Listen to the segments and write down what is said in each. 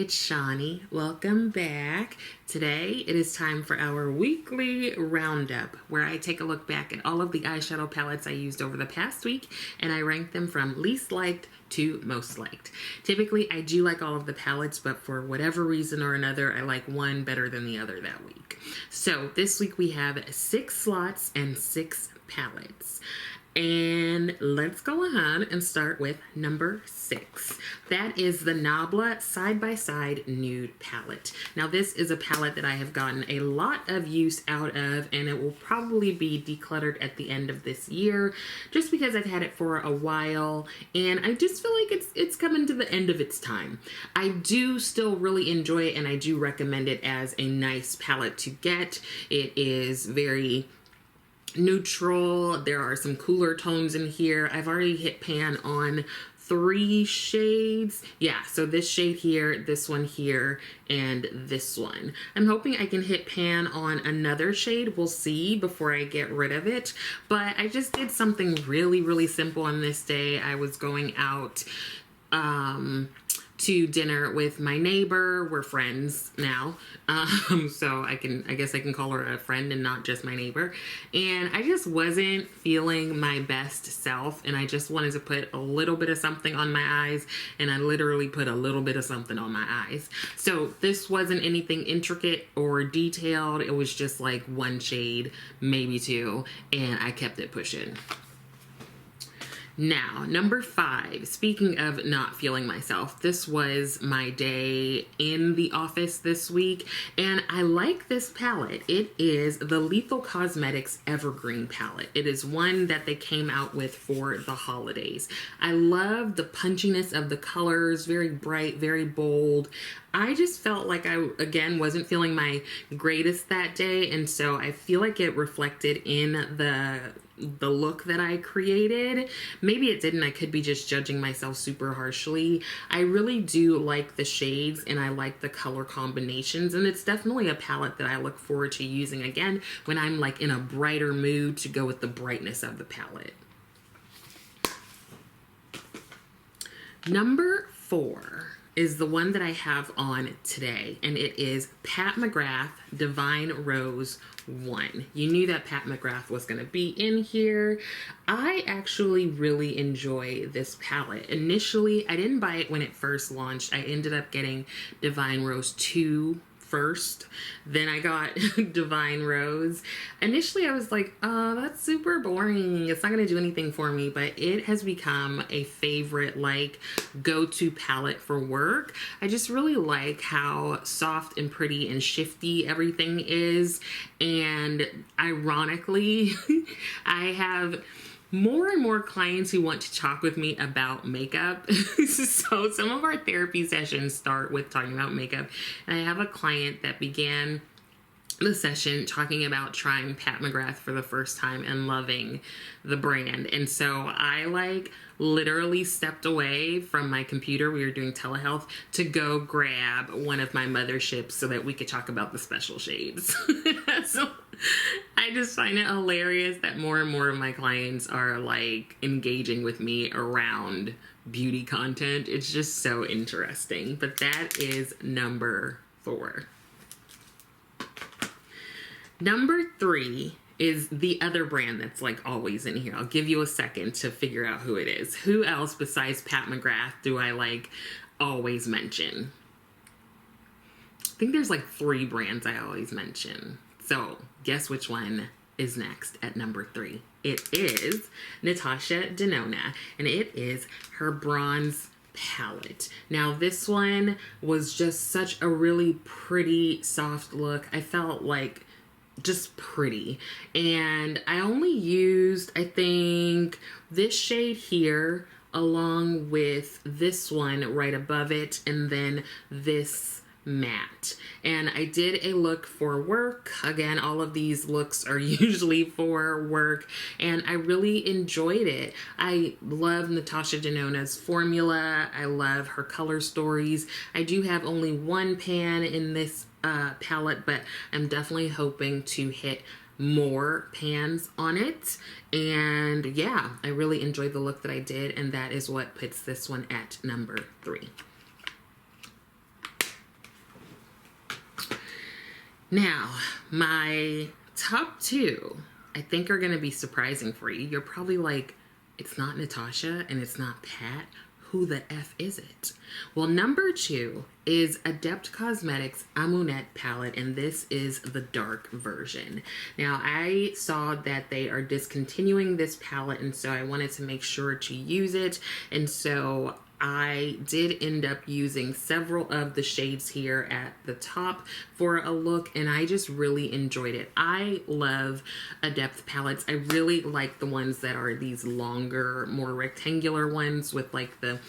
it's Shawnee. Welcome back. Today it is time for our weekly roundup where I take a look back at all of the eyeshadow palettes I used over the past week and I rank them from least liked to most liked. Typically I do like all of the palettes, but for whatever reason or another I like one better than the other that week. So this week we have 6 slots and 6 palettes. And let's go ahead and start with number 6. That is the Nabla Side by Side Nude Palette. Now this is a palette that I have gotten a lot of use out of, and it will probably be decluttered at the end of this year just because I've had it for a while and I just feel like it's coming to the end of its time. I do still really enjoy it and I do recommend it as a nice palette to get. It is very neutral. There are some cooler tones in here. I've already hit pan on 3 shades. Yeah, so this shade here, this one here, and this one. I'm hoping I can hit pan on another shade. We'll see before I get rid of it. But I just did something really simple on this day. I was going out to dinner with my neighbor. We're friends now. So I guess I can call her a friend and not just my neighbor. And I just wasn't feeling my best self and I just wanted to put a little bit of something on my eyes, and I literally put a little bit of something on my eyes. So this wasn't anything intricate or detailed. It was just like 1 shade, maybe 2, and I kept it pushing. Now, number 5, speaking of not feeling myself, this was my day in the office this week, and I like this palette. It is the Lethal Cosmetics Evergreen palette. It is one that they came out with for the holidays. I love the punchiness of the colors, very bright, very bold. I just felt like I, again, wasn't feeling my greatest that day, and so I feel like it reflected in the look that I created. Maybe it didn't. I could be just judging myself super harshly. I really do like the shades and I like the color combinations, and it's definitely a palette that I look forward to using again when I'm like in a brighter mood to go with the brightness of the palette. Number 4 is the one that I have on today, and it is Pat McGrath Divine Rose 1. You knew that Pat McGrath was going to be in here. I actually really enjoy this palette. Initially, I didn't buy it when it first launched. I ended up getting Divine Rose 2 first, then I got Divine Rose. Initially I was like, oh, that's super boring, it's not gonna do anything for me, but it has become a favorite, like, go-to palette for work. I just really like how soft and pretty and shifty everything is, and ironically I have more and more clients who want to talk with me about makeup. So some of our therapy sessions start with talking about makeup. And I have a client that began the session talking about trying Pat McGrath for the first time and loving the brand. And so I like literally stepped away from my computer. We were doing telehealth to go grab one of my motherships so that we could talk about the special shades. So I just find it hilarious that more and more of my clients are like engaging with me around beauty content. It's just so interesting. But that is number 4. Number 3 is the other brand that's like always in here. I'll give you a second to figure out who it is. Who else besides Pat McGrath do I like always mention? I think there's like 3 brands I always mention. So guess which one is next at number 3? It is Natasha Denona, and it is her bronze palette. Now this one was just such a really pretty soft look. I felt like just pretty, and I only used, I think, this shade here along with this one right above it, and then this matte. And I did a look for work. Again, all of these looks are usually for work, and I really enjoyed it. I love Natasha Denona's formula. I love her color stories. I do have only 1 pan in this palette, but I'm definitely hoping to hit more pans on it. And yeah, I really enjoyed the look that I did, and that is what puts this one at number 3. Now, my top two, I think, are going to be surprising for you. You're probably like, it's not Natasha and it's not Pat. Who the F is it? Well, number two is Adept Cosmetics Amunet palette, and this is the dark version. Now, I saw that they are discontinuing this palette, and so I wanted to make sure to use it, and so I did end up using several of the shades here at the top for a look, and I just really enjoyed it. I love Adept palettes. I really like the ones that are these longer, more rectangular ones with like the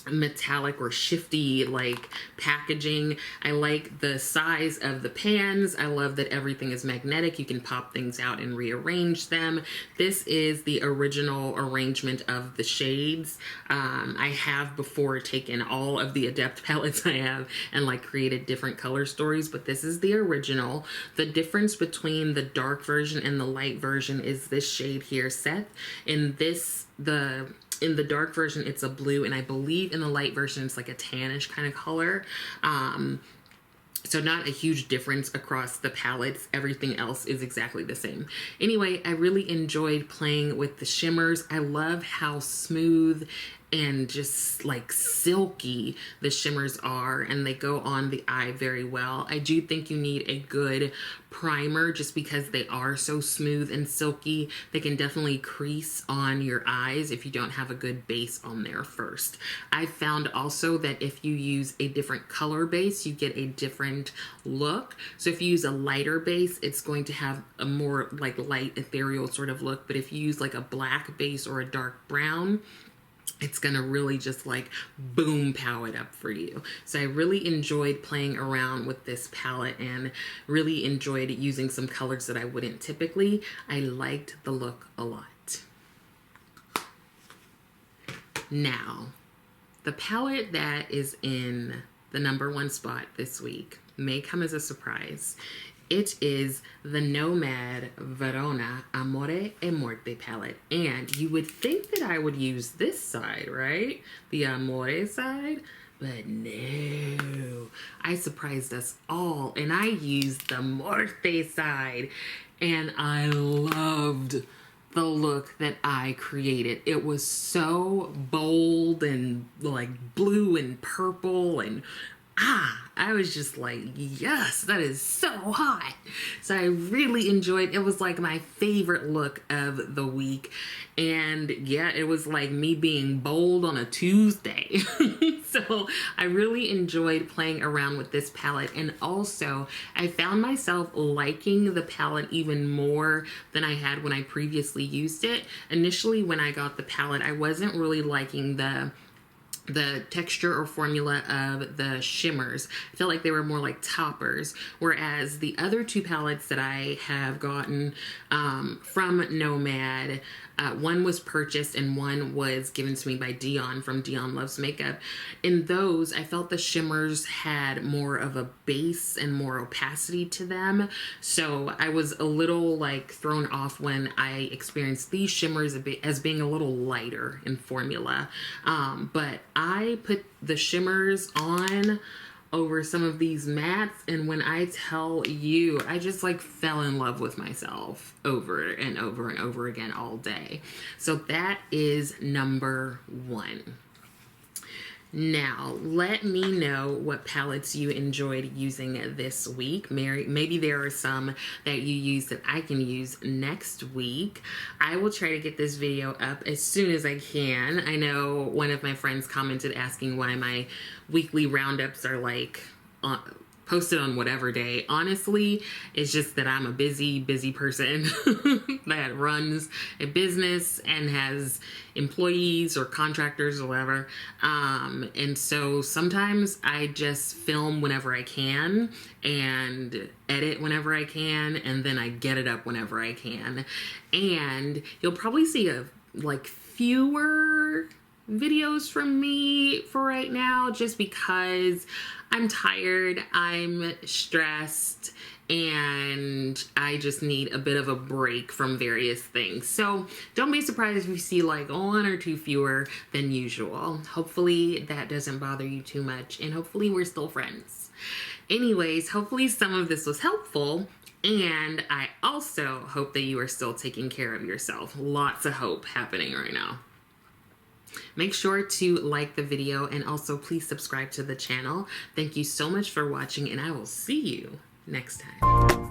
metallic or shifty like packaging. I like the size of the pans. I love that everything is magnetic. You can pop things out and rearrange them. This is the original arrangement of the shades. I have before taken all of the Adept palettes I have and like created different color stories, but this is the original. The difference between the dark version and the light version is this shade here, Seth. In the dark version, it's a blue, and I believe in the light version, it's like a tannish kind of color. So not a huge difference across the palettes. Everything else is exactly the same. Anyway, I really enjoyed playing with the shimmers. I love how smooth and just like silky the shimmers are, and they go on the eye very well. I do think you need a good primer just because they are so smooth and silky. They can definitely crease on your eyes if you don't have a good base on there first. I found also that if you use a different color base, you get a different look. So if you use a lighter base, it's going to have a more like light ethereal sort of look, but if you use like a black base or a dark brown, it's gonna really just like boom pow it up for you. So I really enjoyed playing around with this palette and really enjoyed using some colors that I wouldn't typically. I liked the look a lot. Now, the palette that is in the #1 spot this week may come as a surprise. It is the Nomad Verona Amore e Morte palette. And you would think that I would use this side, right? The Amore side. But no, I surprised us all and I used the Morte side. And I loved the look that I created. It was so bold and like blue and purple, and I was just like, yes, that is so hot. So I really enjoyed it. It was like my favorite look of the week. And yeah, it was like me being bold on a Tuesday. So I really enjoyed playing around with this palette. And also, I found myself liking the palette even more than I had when I previously used it. Initially, when I got the palette, I wasn't really liking the texture or formula of the shimmers. I felt like they were more like toppers, whereas the other two palettes that I have gotten from Nomad, one was purchased and one was given to me by Dion from Dion Loves Makeup. In those, I felt the shimmers had more of a base and more opacity to them. So I was a little like thrown off when I experienced these shimmers as being a little lighter in formula. But I put the shimmers on over some of these mattes, and when I tell you, I just like fell in love with myself over and over and over again all day. So that is #1. Now, let me know what palettes you enjoyed using this week. Maybe there are some that you use that I can use next week. I will try to get this video up as soon as I can. I know one of my friends commented asking why my weekly roundups are like posted on whatever day. Honestly, it's just that I'm a busy person that runs a business and has employees or contractors or whatever. And so sometimes I just film whenever I can and edit whenever I can, and then I get it up whenever I can. And you'll probably see fewer videos from me for right now, just because I'm tired, I'm stressed, and I just need a bit of a break from various things. So don't be surprised if you see like 1 or 2 fewer than usual. Hopefully that doesn't bother you too much, and hopefully we're still friends. Anyways, hopefully some of this was helpful, and I also hope that you are still taking care of yourself. Lots of hope happening right now. Make sure to like the video, and also please subscribe to the channel. Thank you so much for watching, and I will see you next time.